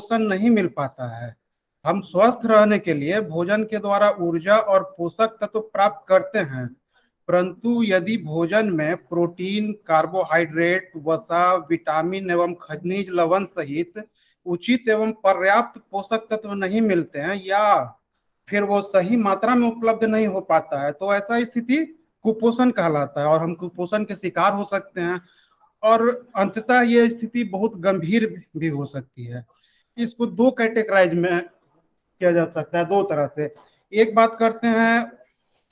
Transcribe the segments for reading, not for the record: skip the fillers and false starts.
कुपोषण नहीं मिल पाता है। हम स्वस्थ रहने के लिए भोजन के द्वारा ऊर्जा और पोषक तत्व प्राप्त करते हैं, परंतु यदि भोजन में प्रोटीन, कार्बोहाइड्रेट, वसा, विटामिन एवं खनिज लवण सहित उचित एवं पर्याप्त पोषक तत्व नहीं मिलते हैं या फिर वो सही मात्रा में उपलब्ध नहीं हो पाता है, तो ऐसा स्थिति कुपोषण कहलाता है और हम कुपोषण के शिकार हो सकते हैं। और अंततः ये स्थिति बहुत गंभीर भी हो सकती है। इसको दो कैटेगराइज में किया जा सकता है, दो तरह से। एक बात करते हैं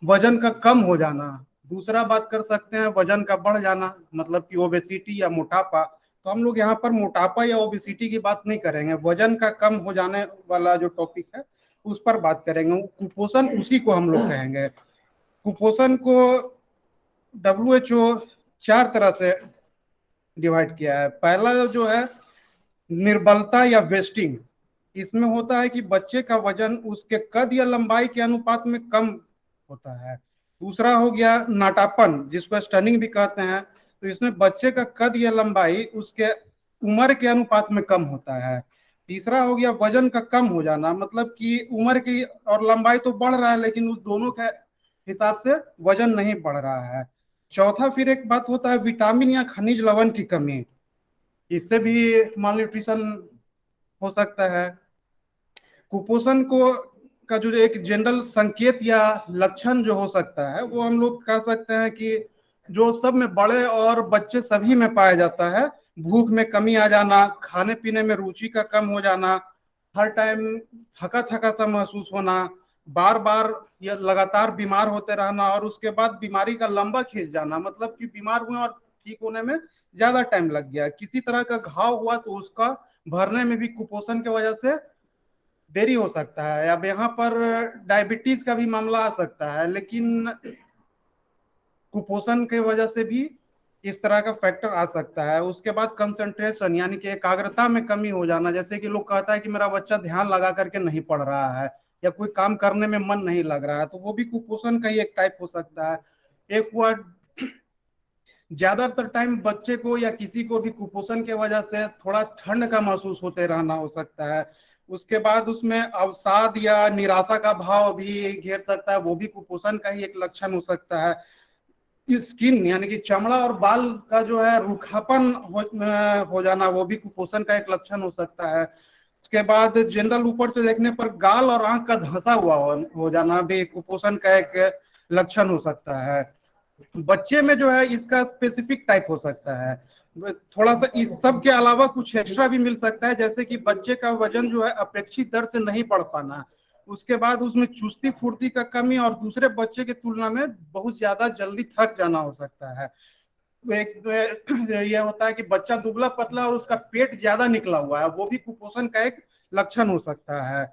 वजन का कम हो जाना, दूसरा बात कर सकते हैं वजन का बढ़ जाना, मतलब कि ओबेसिटी या मोटापा। तो हम लोग यहाँ पर मोटापा या ओबेसिटी की बात नहीं करेंगे, वजन का कम हो जाने वाला जो टॉपिक है उस पर बात करेंगे। कुपोषण उसी को हम लोग कहेंगे। कुपोषण को WHO 4 तरह से डिवाइड किया है। पहला जो है निर्बलता या वेस्टिंग, इसमें होता है कि बच्चे का वजन उसके कद या लंबाई के अनुपात में कम होता है। दूसरा हो गया नाटापन, जिसको स्टनिंग भी कहते हैं। तो इसमें बच्चे का कद या लंबाई उसके उम्र के अनुपात में कम होता है। तीसरा हो गया वजन का कम हो जाना, मतलब कि उम्र की और लंबाई तो बढ़ रहा है लेकिन उस दोनों के हिसाब से वजन नहीं बढ़ रहा है। चौथा फिर एक बात होता है विटामिन या खनिज लवण की कमी, इससे भी मालन्यूट्रिशन हो सकता है। कुपोषण को का जो एक जनरल संकेत या लक्षण जो हो सकता है वो हम लोग कह सकते हैं कि जो सब में बड़े और बच्चे सभी में पाया जाता है। भूख में कमी आ जाना, खाने पीने में रुचि का कम हो जाना, हर टाइम थका थका सा महसूस होना, बार बार या लगातार बीमार होते रहना और उसके बाद बीमारी का लंबा खींच जाना, मतलब कि बीमार हुए और ठीक होने में ज्यादा टाइम लग गया। किसी तरह का घाव हुआ तो उसका भरने में भी कुपोषण की वजह से देरी हो सकता है। अब यहाँ पर डायबिटीज का भी मामला आ सकता है, लेकिन कुपोषण की वजह से भी इस तरह का फैक्टर आ सकता है। उसके बाद कंसंट्रेशन यानी कि एकाग्रता में कमी हो जाना, जैसे कि लोग कहता है कि मेरा बच्चा ध्यान लगा करके नहीं पढ़ रहा है या कोई काम करने में मन नहीं लग रहा है, तो वो भी कुपोषण का ही एक टाइप हो सकता है। एक हुआ ज्यादातर टाइम बच्चे को या किसी को भी कुपोषण की वजह से थोड़ा ठंड का महसूस होते रहना हो सकता है। उसके बाद उसमें अवसाद या निराशा का भाव भी घेर सकता है, वो भी कुपोषण का ही एक लक्षण हो सकता है। स्किन यानी कि चमड़ा और बाल का जो है रूखापन हो जाना, वो भी कुपोषण का एक लक्षण हो सकता है। उसके बाद जनरल ऊपर से देखने पर गाल और आंख का धंसा हुआ हो जाना भी कुपोषण का एक लक्षण हो सकता है। बच्चे में जो है इसका स्पेसिफिक टाइप हो सकता है। थोड़ा सा इस सब के अलावा कुछ एक्स्ट्रा भी मिल सकता है, जैसे कि बच्चे का वजन जो है अपेक्षित दर से नहीं बढ़ पाना, उसके बाद उसमें चुस्ती फुर्ती का कमी और दूसरे बच्चे की तुलना में बहुत ज्यादा जल्दी थक जाना हो सकता है। एक ये होता है कि बच्चा दुबला पतला और उसका पेट ज्यादा निकला हुआ है, वो भी कुपोषण का एक लक्षण हो सकता है।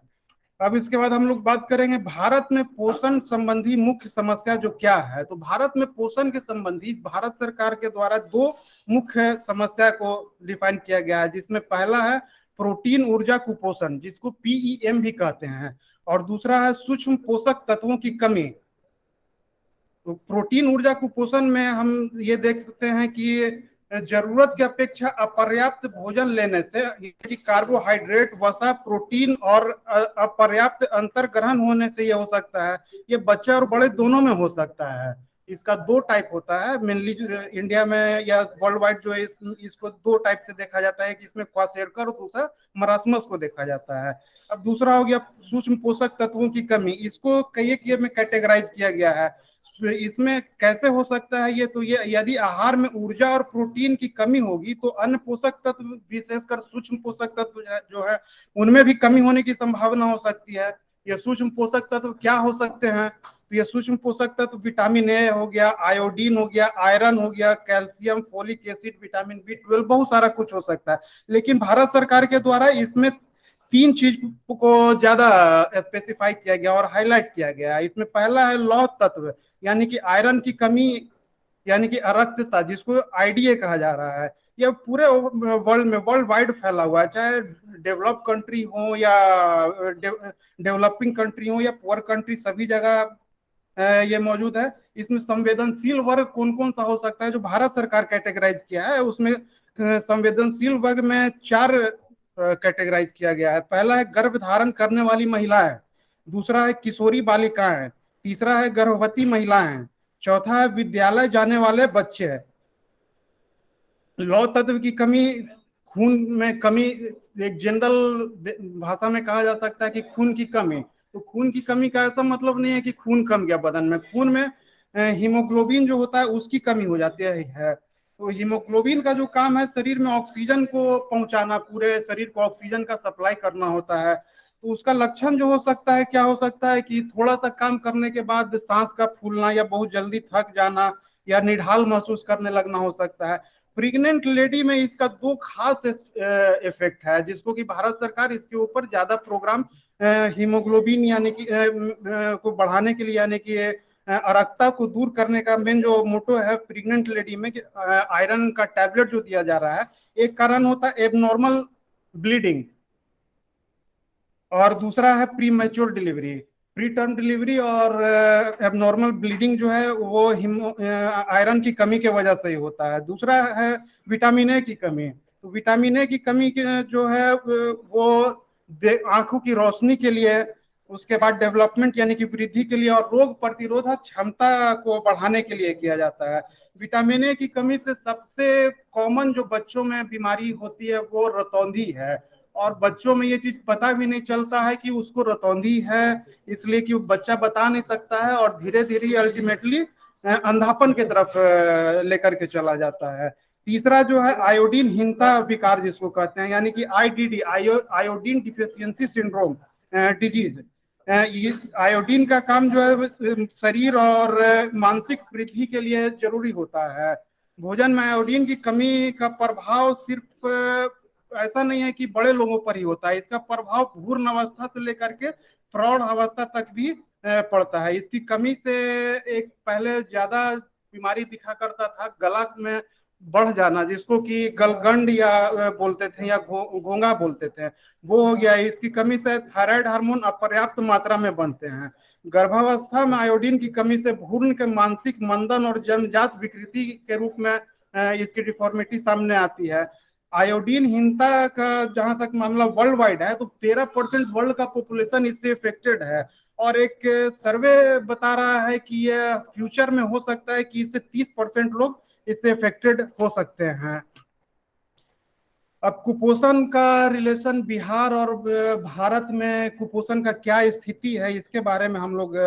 अब इसके बाद हम लोग बात करेंगे भारत में पोषण संबंधी मुख्य समस्या जो क्या है। तो भारत में पोषण के संबंधी भारत सरकार के द्वारा दो मुख्य समस्या को डिफाइन किया गया है, जिसमें पहला है प्रोटीन ऊर्जा कुपोषण, जिसको PEM भी कहते हैं, और दूसरा है सूक्ष्म पोषक तत्वों की कमी। तो प्रोटीन ऊर्जा कुपोषण में हम ये देख सकते हैं कि जरूरत की अपेक्षा अपर्याप्त भोजन लेने से, कि कार्बोहाइड्रेट, वसा, प्रोटीन और अपर्याप्त अंतर्ग्रहण होने से ये हो सकता है। ये बच्चे और बड़े दोनों में हो सकता है। इसका दो टाइप होता है मेनली इंडिया में या वर्ल्ड वाइड जो है, इसको दो टाइप से देखा जाता है कि इसमें क्वाशेरकर और दूसरा मरासमस को देखा जाता है। अब दूसरा हो गया सूक्ष्म पोषक तत्वों की कमी, इसको कई एक में कैटेगराइज किया गया है। तो इसमें कैसे हो सकता है ये, तो ये यदि आहार में ऊर्जा और प्रोटीन की कमी होगी तो अन्य पोषक तत्व विशेषकर सूक्ष्म पोषक तत्व जो है उनमें भी कमी होने की संभावना हो सकती है। ये सूक्ष्म पोषक तत्व क्या हो सकते हैं, तो ये सूक्ष्म पोषक तत्व विटामिन ए हो गया, आयोडीन हो गया, आयरन हो गया, calcium, folic acid, vitamin B12, बहुत सारा कुछ हो सकता है। लेकिन भारत सरकार के द्वारा इसमें तीन चीज को ज्यादा स्पेसिफाई किया गया और हाईलाइट किया गया है। इसमें पहला है लौह तत्व, यानी कि आयरन की कमी, यानी कि अरक्तता, जिसको IDA कहा जा रहा है। यह पूरे वर्ल्ड में वर्ल्ड वाइड फैला हुआ है, चाहे डेवलप कंट्री हो या डेवलपिंग कंट्री हो या पुअर कंट्री, सभी जगह ये मौजूद है। इसमें संवेदनशील वर्ग कौन कौन सा हो सकता है जो भारत सरकार कैटेगराइज किया है, उसमें संवेदनशील वर्ग में चार कैटेगराइज किया गया है। पहला है गर्भ धारण करने वाली महिलाएं, दूसरा है किशोरी बालिकाएं, तीसरा है गर्भवती महिलाएं, चौथा है विद्यालय जाने वाले बच्चे। लौह तत्व की कमी, खून में कमी, एक जनरल भाषा में कहा जा सकता है कि खून की कमी। तो खून की कमी का ऐसा मतलब नहीं है कि खून कम गया बदन में, खून में हीमोग्लोबिन जो होता है उसकी कमी हो जाती है। तो हीमोग्लोबिन का जो काम है शरीर में ऑक्सीजन को पहुंचाना, पूरे शरीर को ऑक्सीजन का सप्लाई करना होता है। तो उसका लक्षण जो हो सकता है, क्या हो सकता है कि थोड़ा सा काम करने के बाद सांस का फूलना, या बहुत जल्दी थक जाना, या निढाल महसूस करने लगना हो सकता है। प्रेग्नेंट लेडी में इसका दो खास इफेक्ट है, जिसको कि भारत सरकार इसके ऊपर ज्यादा प्रोग्राम हीमोग्लोबिन यानी कि को बढ़ाने के लिए, यानी कि अरक्ता को दूर करने का मेन जो मोटो है प्रेग्नेंट लेडी में, आयरन का टैबलेट जो दिया जा रहा है। एक कारण होता है एबनॉर्मल ब्लीडिंग, और दूसरा है pre mature delivery. Pre term delivery और एबनॉर्मल ब्लीडिंग जो है वो आयरन की कमी के वजह से ही होता है। दूसरा है विटामिन ए की कमी। तो विटामिन ए की कमी के जो है वो आंखों की रोशनी के लिए, उसके बाद डेवलपमेंट यानी कि वृद्धि के लिए, और रोग प्रतिरोधक क्षमता को बढ़ाने के लिए किया जाता है। विटामिन ए की कमी से सबसे कॉमन जो बच्चों में बीमारी होती है वो रतौंधी है। और बच्चों में ये चीज पता भी नहीं चलता है कि उसको रतौंधी है, इसलिए कि बच्चा बता नहीं सकता है, और धीरे धीरे अल्टीमेटली अंधापन की तरफ लेकर के चला जाता है। तीसरा जो है आयोडीन हीनता विकार जिसको कहते हैं, यानी कि IDD, iodine deficiency syndrome disease. ये आयोडीन का काम जो है शरीर और मानसिक वृद्धि के लिए जरूरी होता है। भोजन में आयोडीन की कमी का प्रभाव सिर्फ ऐसा नहीं है कि बड़े लोगों पर ही होता है, इसका प्रभाव भ्रूण अवस्था से लेकर के प्रौढ़ अवस्था तक भी पड़ता है। इसकी कमी से एक पहले ज्यादा बीमारी दिखा करता था गला में बढ़ जाना, जिसको कि गलगंड या बोलते थे, या घोंगा बोलते थे, वो हो गया। इसकी कमी से थायराइड हार्मोन अपर्याप्त मात्रा में बनते हैं। गर्भावस्था में आयोडीन की कमी से भ्रूण के मानसिक मंदन और जन्मजात विकृति के रूप में इसकी डिफॉर्मिटी सामने आती है। आयोडीन हीनता का जहां तक मामला वर्ल्ड वाइड है, तो 13% वर्ल्ड का पॉपुलेशन इससे इफेक्टेड है। और एक सर्वे बता रहा है कि ये फ्यूचर में हो सकता है कि इससे 30% लोग इससे इफेक्टेड हो सकते हैं। अब कुपोषण का रिलेशन बिहार और भारत में कुपोषण का क्या स्थिति है, इसके बारे में हम लोग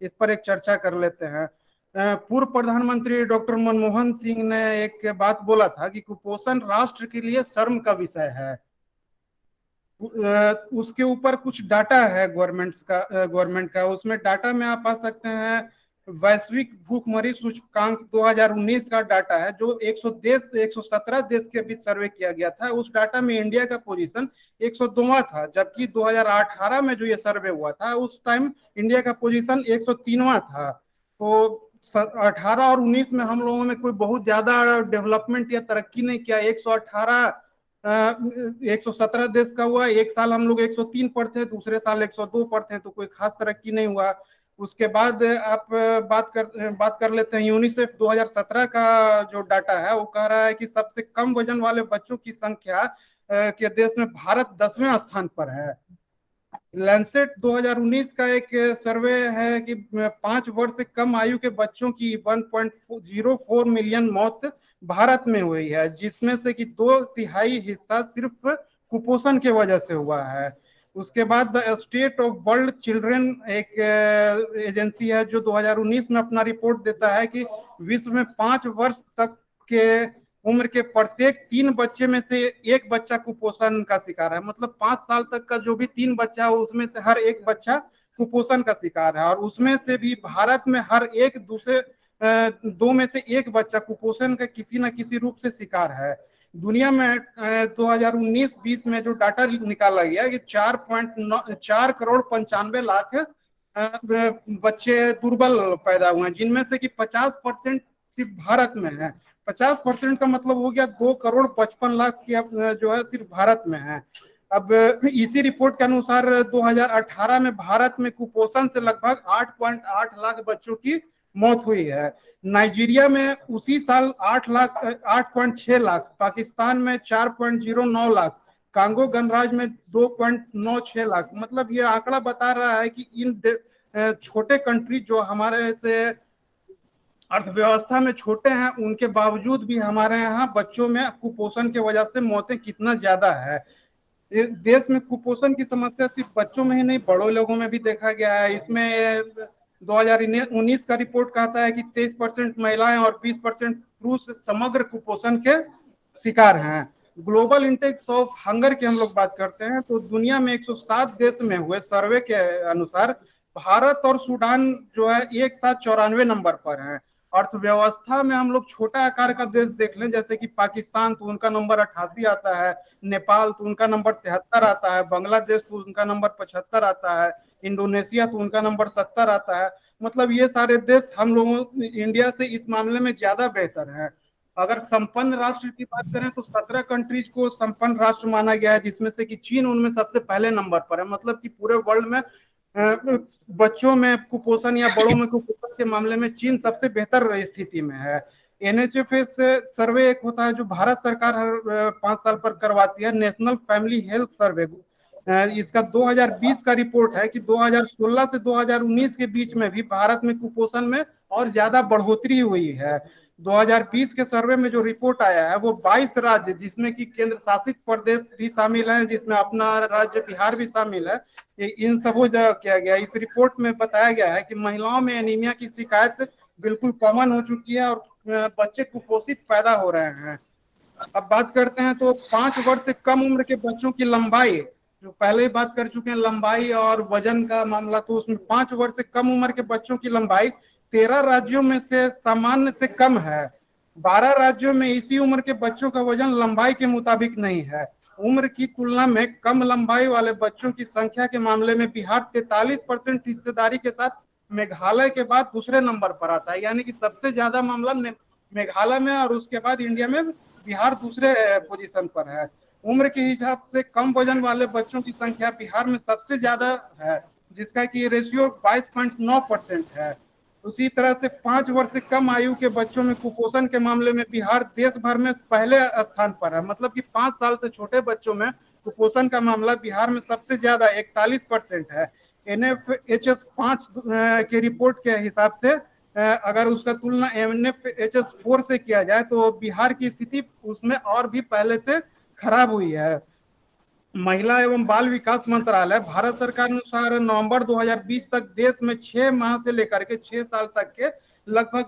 इस पर एक चर्चा कर लेते हैं। पूर्व प्रधानमंत्री डॉक्टर मनमोहन सिंह ने एक बात बोला था कि कुपोषण राष्ट्र के लिए शर्म का विषय है। उसके ऊपर कुछ डाटा है गवर्नमेंट का, उसमें डाटा में आप पा सकते हैं। वैश्विक भूखमरी सूचकांक 2019 का डाटा है, जो 117 देश के बीच सर्वे किया गया था। उस डाटा में इंडिया का पोजीशन 102वां था, जबकि 2018 में जो ये सर्वे हुआ था उस टाइम इंडिया का पोजीशन 103वां था। तो 18 और 19 में हम लोगों ने कोई बहुत ज्यादा डेवलपमेंट या तरक्की नहीं किया। 117 देश का हुआ, एक साल हम लोग 103 पर थे, दूसरे साल 102 पर थे, तो कोई खास तरक्की नहीं हुआ। उसके बाद आप बात कर लेते हैं यूनिसेफ 2017 का जो डाटा है, वो कह रहा है कि सबसे कम वजन वाले बच्चों की संख्या के देश में भारत 10वें स्थान पर है। लैंसेट 2019 का एक सर्वे है कि 5 वर्ष से कम आयु के बच्चों की 1.04 मिलियन मौत भारत में हुई है, जिसमें से कि 2/3 हिस्सा सिर्फ कुपोषण के वजह से हुआ है। उसके बाद the state of world children एक एजेंसी है, जो 2019 में अपना रिपोर्ट देता है कि विश्व में 5 वर्ष तक के उम्र के प्रत्येक 3 बच्चे में से एक बच्चा कुपोषण का शिकार है। मतलब 5 साल तक का जो भी 3 बच्चा हो, उसमें से हर एक बच्चा कुपोषण का शिकार है। और उसमें से भी भारत में हर एक दूसरे 2 में से 1 बच्चा कुपोषण का किसी न किसी रूप से शिकार है। दुनिया में 2019-20 में जो डाटा निकाला गया कि 4.4 करोड़ 95 लाख बच्चे दुर्बल पैदा हुए हैं, जिनमें से कि 50% सिर्फ भारत में है। 50% का मतलब हो गया 2 करोड़ 55 लाख की जो है सिर्फ भारत में है। अब इसी रिपोर्ट के अनुसार 2018 में भारत में कुपोषण से लगभग 8.8 लाख बच्चों की मौत हुई है। नाइजीरिया में उसी साल 8.6 लाख, पाकिस्तान में 4.09 लाख, कांगो गणराज्य में 2.96 लाख। मतलब ये आंकड़ा बता रहा है कि इन छोटे कंट्री जो हमारे से अर्थव्यवस्था में छोटे हैं, उनके बावजूद भी हमारे यहाँ बच्चों में कुपोषण की वजह से मौतें कितना ज्यादा है। इस देश में कुपोषण की समस्या सिर्फ बच्चों में ही नहीं, बड़ों लोगों में भी देखा गया है। इसमें 2019 का रिपोर्ट कहता है कि 23% महिलाएं और 20% पुरुष समग्र कुपोषण के शिकार हैं। ग्लोबल इंडेक्स ऑफ हंगर की हम लोग बात करते हैं तो दुनिया में 107 देश में हुए सर्वे के अनुसार भारत और सूडान जो है एक साथ 94 नंबर पर है। अर्थव्यवस्था में हम लोग छोटा आकार का देश देख लें, जैसे कि पाकिस्तान, तो उनका नंबर 88 आता है, नेपाल तो उनका नंबर 73 आता है, बांग्लादेश तो उनका नंबर 75 आता है, इंडोनेशिया तो उनका नंबर 70 आता है। मतलब ये सारे देश हम लोगों इंडिया से इस मामले में ज्यादा बेहतर है। अगर संपन्न राष्ट्र की बात करें तो 17 कंट्रीज को संपन्न राष्ट्र माना गया है, जिसमें से कि चीन उनमें सबसे पहले नंबर पर है। मतलब कि पूरे वर्ल्ड में बच्चों में कुपोषण या बड़ों में कुपोषण के मामले में चीन सबसे बेहतर स्थिति में है। एनएचएफएस सर्वे एक होता है जो भारत सरकार हर 5 साल पर करवाती है, नेशनल फैमिली हेल्थ सर्वे। इसका 2020 का रिपोर्ट है कि 2016 से 2019 के बीच में भी भारत में कुपोषण में और ज्यादा बढ़ोतरी हुई है। 2020 के सर्वे में जो रिपोर्ट आया है वो 22 राज्य, जिसमें कि केंद्र शासित प्रदेश भी शामिल हैं, जिसमें अपना राज्य बिहार भी शामिल है, इन सबको किया गया। इस रिपोर्ट में बताया गया है कि महिलाओं में एनीमिया की शिकायत बिल्कुल कॉमन हो चुकी है और बच्चे कुपोषित पैदा हो रहे हैं। अब बात करते हैं तो 5 वर्ष से कम उम्र के बच्चों की लंबाई, जो पहले ही बात कर चुके हैं लंबाई और वजन का मामला, तो उसमें 5 वर्ष से कम उम्र के बच्चों की लंबाई 13 राज्यों में से सामान्य से कम है। 12 राज्यों में इसी उम्र के बच्चों का वजन लंबाई के मुताबिक नहीं है। उम्र की तुलना में कम लंबाई वाले बच्चों की संख्या के मामले में बिहार 43% हिस्सेदारी के साथ मेघालय के बाद दूसरे नंबर पर आता है। यानी कि सबसे ज्यादा मामला मेघालय में और उसके बाद इंडिया में बिहार दूसरे पोजीशन पर है। उम्र के हिसाब से कम वजन वाले बच्चों की संख्या बिहार में सबसे ज्यादा है, जिसका कि रेशियो 22.9% है। उसी तरह से 5 वर्ष से कम आयु के बच्चों में कुपोषण के मामले में बिहार देश भर में पहले स्थान पर है। मतलब कि 5 साल से छोटे बच्चों में कुपोषण का मामला बिहार में सबसे ज्यादा 41% है। NFHS 5 के रिपोर्ट के हिसाब से अगर उसका तुलना NFHS 4 से किया जाए तो बिहार की स्थिति उसमें और भी पहले से खराब हुई है। महिला एवं बाल विकास मंत्रालय भारत सरकार के अनुसार नवंबर 2020 तक देश में 6 माह से लेकर के 6 साल तक के लगभग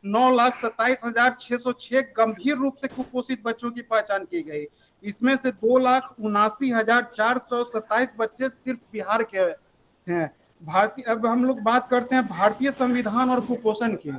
9,27,606 गंभीर रूप से कुपोषित बच्चों की पहचान की गई। इसमें से 2,79,427 बच्चे सिर्फ बिहार के हैं। भारतीय, अब हम लोग बात करते हैं भारतीय संविधान और कुपोषण की।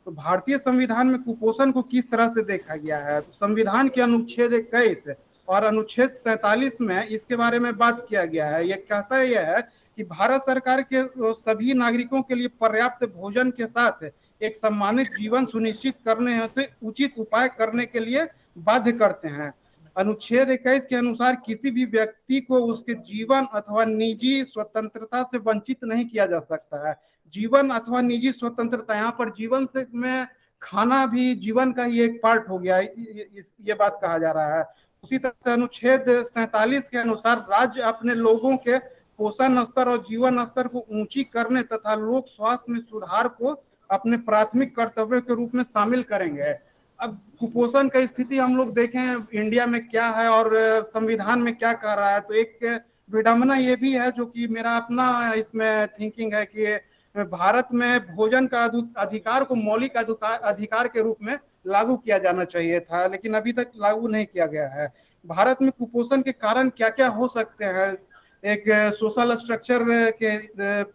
तो भारतीय संविधान में कुपोषण को किस तरह से देखा गया है, तो संविधान के अनुच्छेद 21 और अनुच्छेद 47 में इसके बारे में बात किया गया है। यह कहता यह है कि भारत सरकार के सभी नागरिकों के लिए पर्याप्त भोजन के साथ एक सम्मानित जीवन सुनिश्चित करने हेतु उचित उपाय करने के लिए बाध्य करते हैं। अनुच्छेद 21 के अनुसार किसी भी व्यक्ति को उसके जीवन अथवा निजी स्वतंत्रता से वंचित नहीं किया जा सकता है। जीवन अथवा निजी स्वतंत्रता, यहाँ पर जीवन से में खाना भी जीवन का ही एक पार्ट हो गया, ये बात कहा जा रहा है। उसी तरह से अनुच्छेद 47 के अनुसार राज्य अपने लोगों के पोषण स्तर और जीवन स्तर को ऊंची करने तथा लोक स्वास्थ्य में सुधार को अपने प्राथमिक कर्तव्य के रूप में शामिल करेंगे। अब कुपोषण का स्थिति हम लोग देखें इंडिया में क्या है और संविधान में क्या कह रहा है, तो एक विडंबना ये भी है, जो कि मेरा अपना इसमें थिंकिंग है कि भारत में भोजन का अधिकार को मौलिक अधिकार के रूप में लागू किया जाना चाहिए था, लेकिन अभी तक लागू नहीं किया गया है। भारत में कुपोषण के कारण क्या क्या हो सकते हैं, एक सोशल स्ट्रक्चर के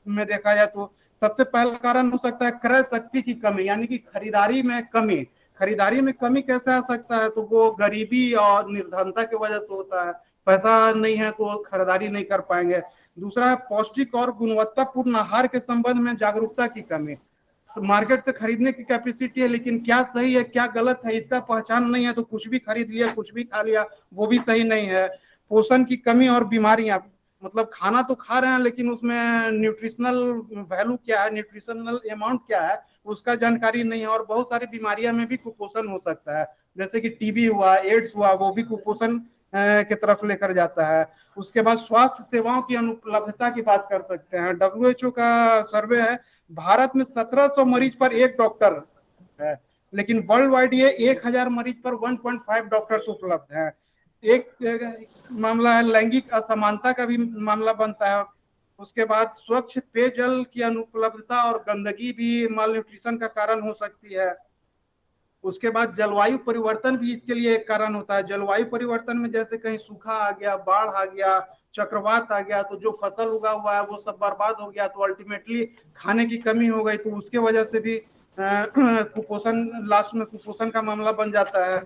में देखा जाए तो सबसे पहला कारण हो सकता है क्रय शक्ति की कमी, यानी कि खरीदारी में कमी। खरीदारी में कमी कैसे आ सकता है, तो वो गरीबी और निर्धनता की वजह से होता है। पैसा नहीं है तो खरीदारी नहीं कर पाएंगे। दूसरा है पौष्टिक और गुणवत्तापूर्ण आहार के संबंध में जागरूकता की कमी। मार्केट से खरीदने की कैपेसिटी है, लेकिन क्या सही है क्या गलत है इसका पहचान नहीं है, तो कुछ भी खरीद लिया कुछ भी खा लिया, वो भी सही नहीं है। पोषण की कमी और बीमारियां, मतलब खाना तो खा रहे हैं लेकिन उसमें न्यूट्रिशनल वैल्यू क्या है, न्यूट्रिशनल अमाउंट क्या है, उसका जानकारी नहीं है, और बहुत सारी बीमारियां में भी कुपोषण हो सकता है। जैसे कि टीबी हुआ, एड्स हुआ, वो भी कुपोषण की तरफ लेकर जाता है। उसके बाद स्वास्थ्य सेवाओं की अनुपलब्धता की बात कर सकते हैं। डब्ल्यूएचओ का सर्वे है, भारत में 1700 मरीज पर एक डॉक्टर है, लेकिन वर्ल्ड वाइड ये 1000 मरीज पर 1.5 डॉक्टर्स उपलब्ध है। एक मामला है, लैंगिक असमानता का भी मामला बनता है। उसके बाद स्वच्छ पेयजल की अनुपलब्धता और गंदगी भी माल न्यूट्रिशन का कारण हो सकती है। उसके बाद जलवायु परिवर्तन भी इसके लिए एक कारण होता है। जलवायु परिवर्तन में जैसे कहीं सूखा आ गया, बाढ़ आ गया, चक्रवात आ गया, तो जो फसल उगा हुआ है वो सब बर्बाद हो गया, तो अल्टीमेटली खाने की कमी हो गई, तो उसके वजह से भी कुपोषण, लास्ट में कुपोषण का मामला बन जाता है।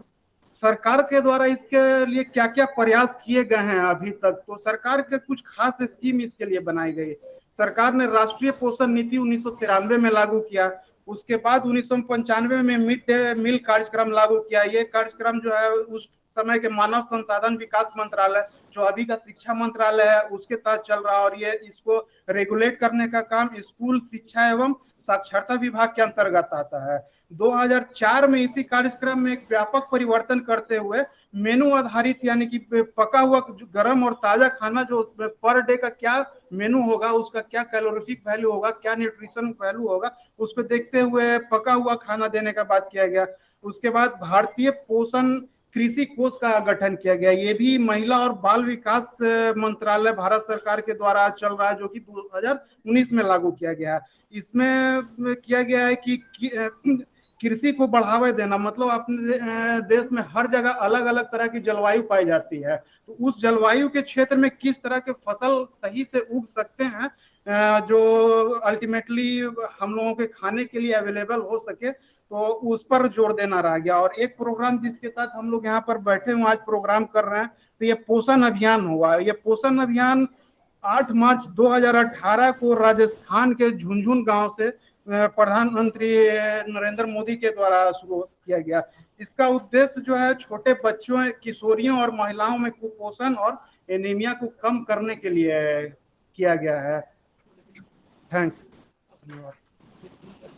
सरकार के द्वारा इसके लिए क्या क्या प्रयास किए गए हैं अभी तक, तो सरकार के कुछ खास स्कीम इसके लिए बनाई गई। सरकार ने राष्ट्रीय पोषण नीति 1993 में लागू किया। उसके बाद 1995 में मिड डे मील कार्यक्रम लागू किया। ये कार्यक्रम जो है उस समय के मानव संसाधन विकास मंत्रालय, जो अभी का शिक्षा मंत्रालय है, उसके तहत चल रहा, और ये इसको रेगुलेट करने का काम स्कूल शिक्षा एवं साक्षरता विभाग के अंतर्गत आता है। 2004 में इसी कार्यक्रम में एक व्यापक परिवर्तन करते हुए मेनू आधारित, यानी कि पका हुआ गर्म और ताजा खाना, जो उसमें पर डे का क्या मेनू होगा, उसका क्या कैलोरीफिक वैल्यू होगा, क्या न्यूट्रिशन वैल्यू होगा, उसको देखते हुए पका हुआ खाना देने का बात किया गया। उसके बाद भारतीय पोषण कृषि कोष का गठन किया गया। ये भी महिला और बाल विकास मंत्रालय भारत सरकार के द्वारा चल रहा है, जो कि 2019 में लागू किया गया है। इसमें किया गया है कि कृषि को बढ़ावा देना, मतलब अपने देश में हर जगह अलग अलग तरह की जलवायु पाई जाती है, तो उस जलवायु के क्षेत्र में किस तरह के फसल सही से उग सकते हैं, जो अल्टीमेटली हम लोगों के खाने के लिए अवेलेबल हो सके, तो उस पर जोर देना रह गया। और एक प्रोग्राम जिसके तहत हम लोग यहाँ पर बैठे हुए आज प्रोग्राम कर रहे हैं, तो ये पोषण अभियान हुआ। ये पोषण अभियान 8 मार्च 2018 को राजस्थान के झुंझुनू गांव से प्रधानमंत्री नरेंद्र मोदी के द्वारा शुरू किया गया। इसका उद्देश्य जो है छोटे बच्चों, किशोरियों और महिलाओं में कुपोषण और एनीमिया को कम करने के लिए किया गया है। थैंक्स।